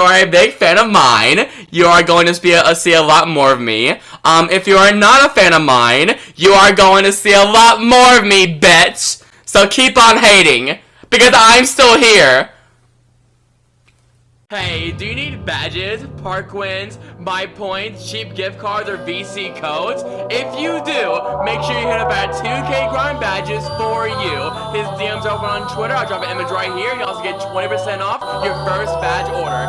are a big fan of mine, you are going to see a lot more of me. If you are not a fan of mine, you are going to see a lot more of me, bitch. So keep on hating, because I'm still here. Hey, do you need badges, park wins, buy points, cheap gift cards, or VC codes? If you do, make sure you hit up at 2K Grind Badges for you. His DM's over on Twitter. I'll drop an image right here. You also get 20% off your first badge order.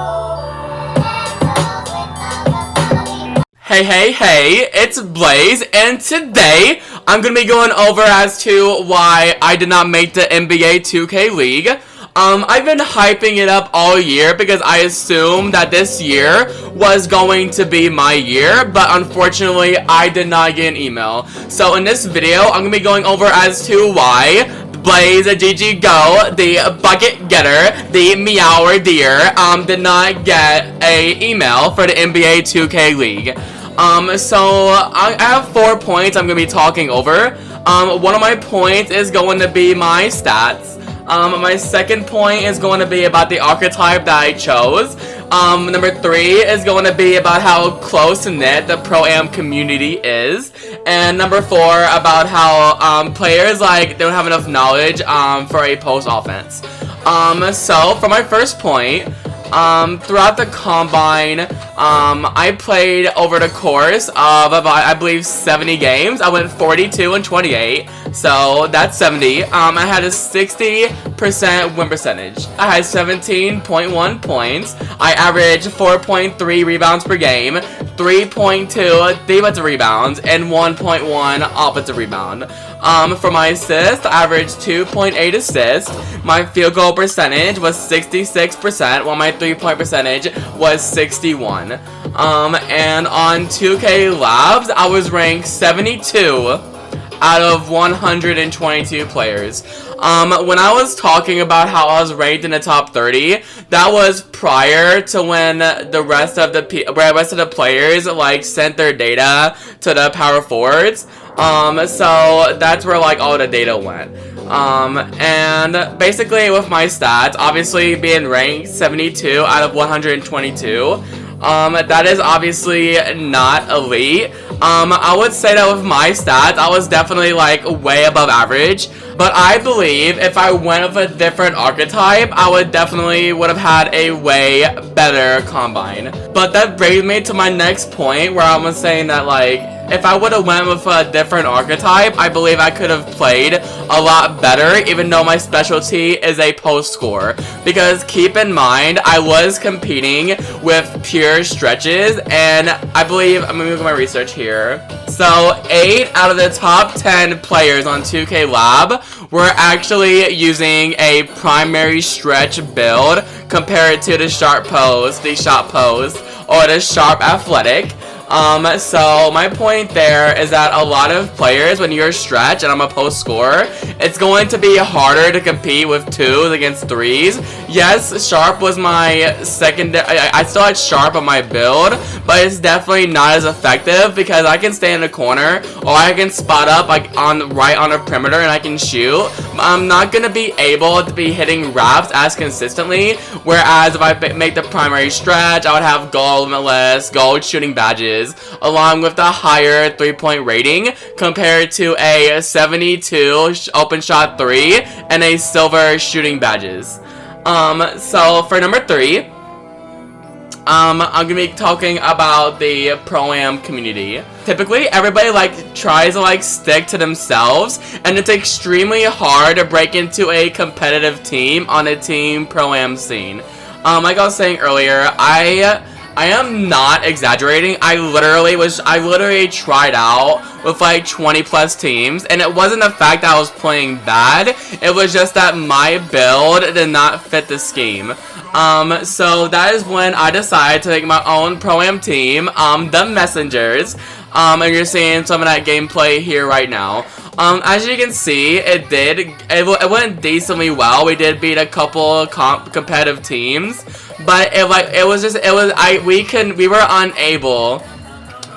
Hey, it's Blaze, and today I'm going to be going over as to why I did not make the NBA 2K League. I've been hyping it up all year because I assumed that this year was going to be my year, but unfortunately I did not get an email. So in this video, I'm going to be going over as to why Blaze, GG Go, the bucket getter, the meower deer, did not get a email for the NBA 2K League. So I have 4 points I'm going to be talking over. One of my points is going to be my stats. My second point is going to be about the archetype that I chose. Number 3 is going to be about how close-knit the Pro-Am community is. And number 4, about how players, they don't have enough knowledge for a post offense. So, for my first point, throughout the combine, I played over the course of about, I believe, 70 games. I went 42 and 28, so that's 70. I had a 60% win percentage. I had 17.1 points. I averaged 4.3 rebounds per game, 3.2 defensive rebounds, and 1.1 offensive rebound. For my assists, I averaged 2.8 assists. My field goal percentage was 66%, while my 3-point percentage was 61. And on 2K Labs, I was ranked 72 out of 122 players. When I was talking about how I was ranked in the top 30, that was prior to when the rest of the players sent their data to the power forwards. So that's where all the data went. And basically with my stats, obviously being ranked 72 out of 122, that is obviously not elite. I would say that with my stats, I was definitely way above average. But I believe if I went with a different archetype, I would have had a way better combine. But that brings me to my next point, where I was saying that if I would have went with a different archetype, I believe I could have played a lot better, even though my specialty is a post score. Because keep in mind, I was competing with pure stretches, and I believe, I'm gonna look at my research here. So 8 out of the top 10 players on 2K Lab were actually using a primary stretch build compared to the sharp post, the shot post, or the sharp athletic. So my point there is that a lot of players, when you're stretch and I'm a post scorer, it's going to be harder to compete with 2s against 3s. Yes, sharp was my secondary. I still had sharp on my build, but it's definitely not as effective because I can stay in the corner or I can spot up right on a perimeter and I can shoot. I'm not gonna be able to be hitting wraps as consistently. Whereas if I make the primary stretch, I would have gold limitless, gold shooting badges, along with the higher 3-point rating compared to a 72 open shot 3 and a silver shooting badges. So for number 3, I'm gonna be talking about the Pro-Am community. Typically, everybody tries to stick to themselves, and it's extremely hard to break into a competitive team on a team Pro-Am scene. Like I was saying earlier, I am not exaggerating. I literally tried out with 20 plus teams, and it wasn't the fact that I was playing bad, it was just that my build did not fit the scheme. So that is when I decided to make my own Pro-Am team, the Messengers, and you're seeing some of that gameplay here right now. As you can see, it went decently well. We did beat a couple competitive teams, but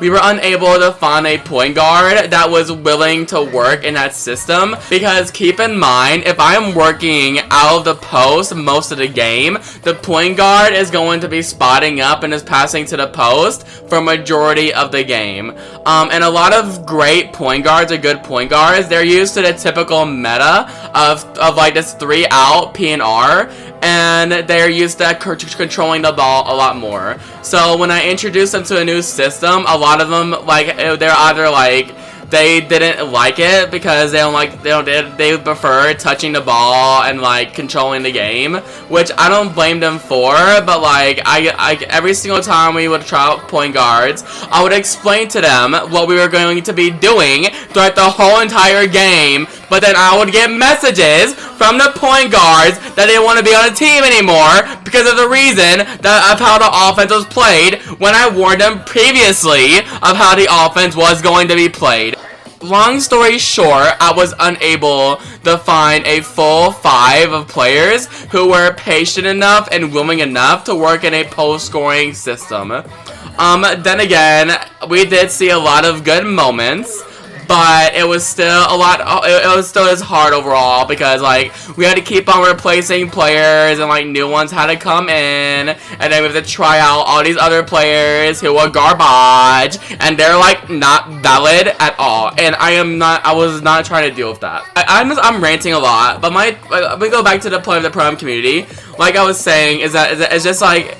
we were unable to find a point guard that was willing to work in that system, because keep in mind, if I am working out of the post most of the game, the point guard is going to be spotting up and is passing to the post for majority of the game. And a lot of great point guards are good point guards. They're used to the typical meta of like this 3 out PNR, and they're used to controlling the ball a lot more. So when I introduced them to a new system, a lot of them, like, they're either like they didn't like it because they prefer touching the ball and like controlling the game, which I don't blame them for. But like I every single time we would try out point guards, I would explain to them what we were going to be doing throughout the whole entire game. But then I would get messages from the point guards that they didn't want to be on a team anymore because of the reason of how the offense was played when I warned them previously of how the offense was going to be played. Long story short, I was unable to find a full 5 of players who were patient enough and willing enough to work in a post-scoring system. Then again, we did see a lot of good moments, but it was still a lot. It was still as hard overall because like we had to keep on replacing players and like new ones had to come in, and then we have to try out all these other players who are garbage and they're like not valid at all. And I was not trying to deal with that. I'm ranting a lot, but we go back to the point of the Pro community. Like I was saying, is that it's just like.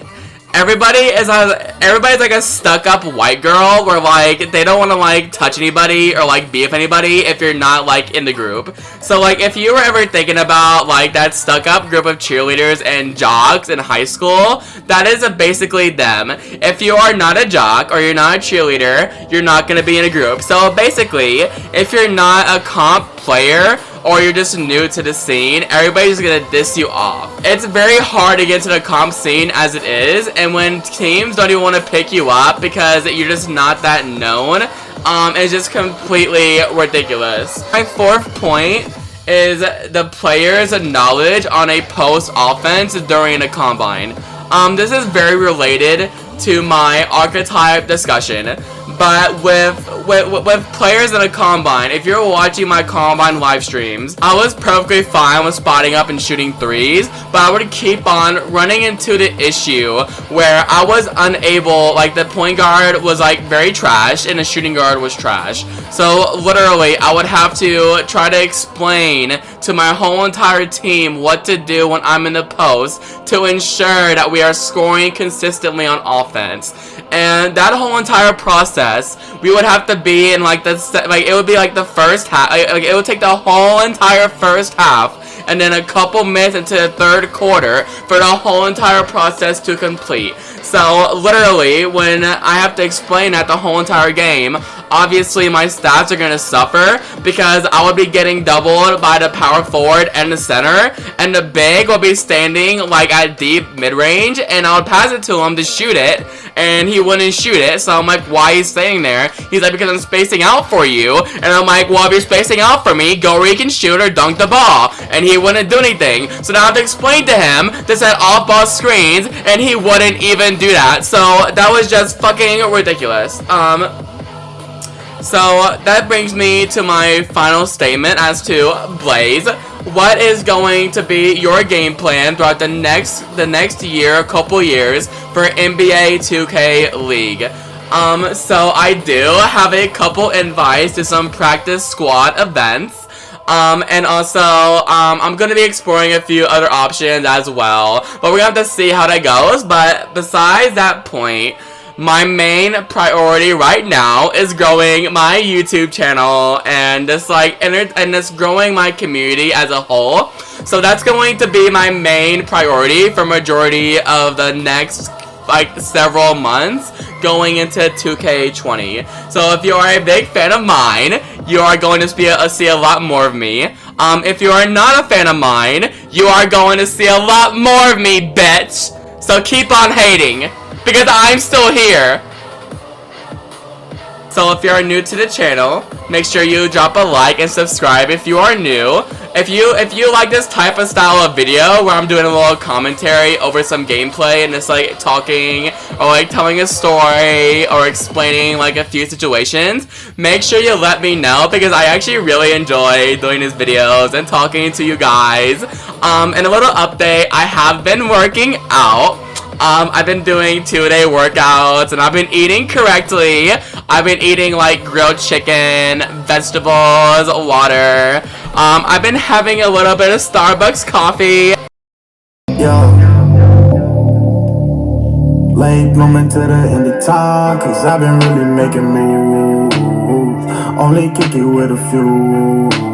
Everybody's like a stuck-up white girl where like they don't want to like touch anybody or like be with anybody if you're not like in the group. So like if you were ever thinking about like that stuck-up group of cheerleaders and jocks in high school, that is basically them. If you are not a jock or you're not a cheerleader, you're not gonna be in a group. So basically, if you're not a comp player or you're just new to the scene, everybody's gonna diss you off. It's very hard to get to the comp scene as it is, and when teams don't even want to pick you up because you're just not that known, it's just completely ridiculous. My 4th point is the player's knowledge on a post offense during a combine. This is very related to my archetype discussion. But with players in a combine, if you're watching my combine live streams, I was perfectly fine with spotting up and shooting 3s, but I would keep on running into the issue where I was unable, like the point guard was like very trash and the shooting guard was trash. So literally, I would have to try to explain to my whole entire team what to do when I'm in the post to ensure that we are scoring consistently on offense. And that whole entire process, we would have to be in like it would be like the first half, like it would take the whole entire first half and then a couple minutes into the 3rd quarter for the whole entire process to complete. So literally, when I have to explain that the whole entire game, obviously my stats are gonna suffer because I would be getting doubled by the power forward and the center, and the big will be standing like at deep mid-range, and I would pass it to him to shoot it, and he wouldn't shoot it. So I'm like, why he's staying there? He's like, because I'm spacing out for you. And I'm like, well, if you're spacing out for me, go where you can shoot or dunk the ball. And he wouldn't do anything. So now I have to explain to him to set off ball screens, and he wouldn't even do that. So that was just fucking ridiculous. So that brings me to my final statement as to Blaze. What is going to be your game plan throughout the next year, couple years for NBA 2K League? So I do have a couple invites to some practice squad events. And also, I'm gonna be exploring a few other options as well, but we're gonna have to see how that goes. But besides that point, my main priority right now is growing my YouTube channel and just just growing my community as a whole. So that's going to be my main priority for majority of the next several months going into 2K20. So if you are a big fan of mine, you are going to see a lot more of me. If you are not a fan of mine, you are going to see a lot more of me, bitch. So keep on hating, because I'm still here. So if you are new to the channel, make sure you drop a like and subscribe if you are new. If you like this type of style of video where I'm doing a little commentary over some gameplay and just like talking or like telling a story or explaining like a few situations, make sure you let me know, because I actually really enjoy doing these videos and talking to you guys. And a little update, I have been working out. I've been doing 2-day workouts, and I've been eating correctly. I've been eating like grilled chicken, vegetables, water. I've been having a little bit of Starbucks coffee. Yo, late blooming to the end of time, cause I've been really making moves. Only kick it with a few.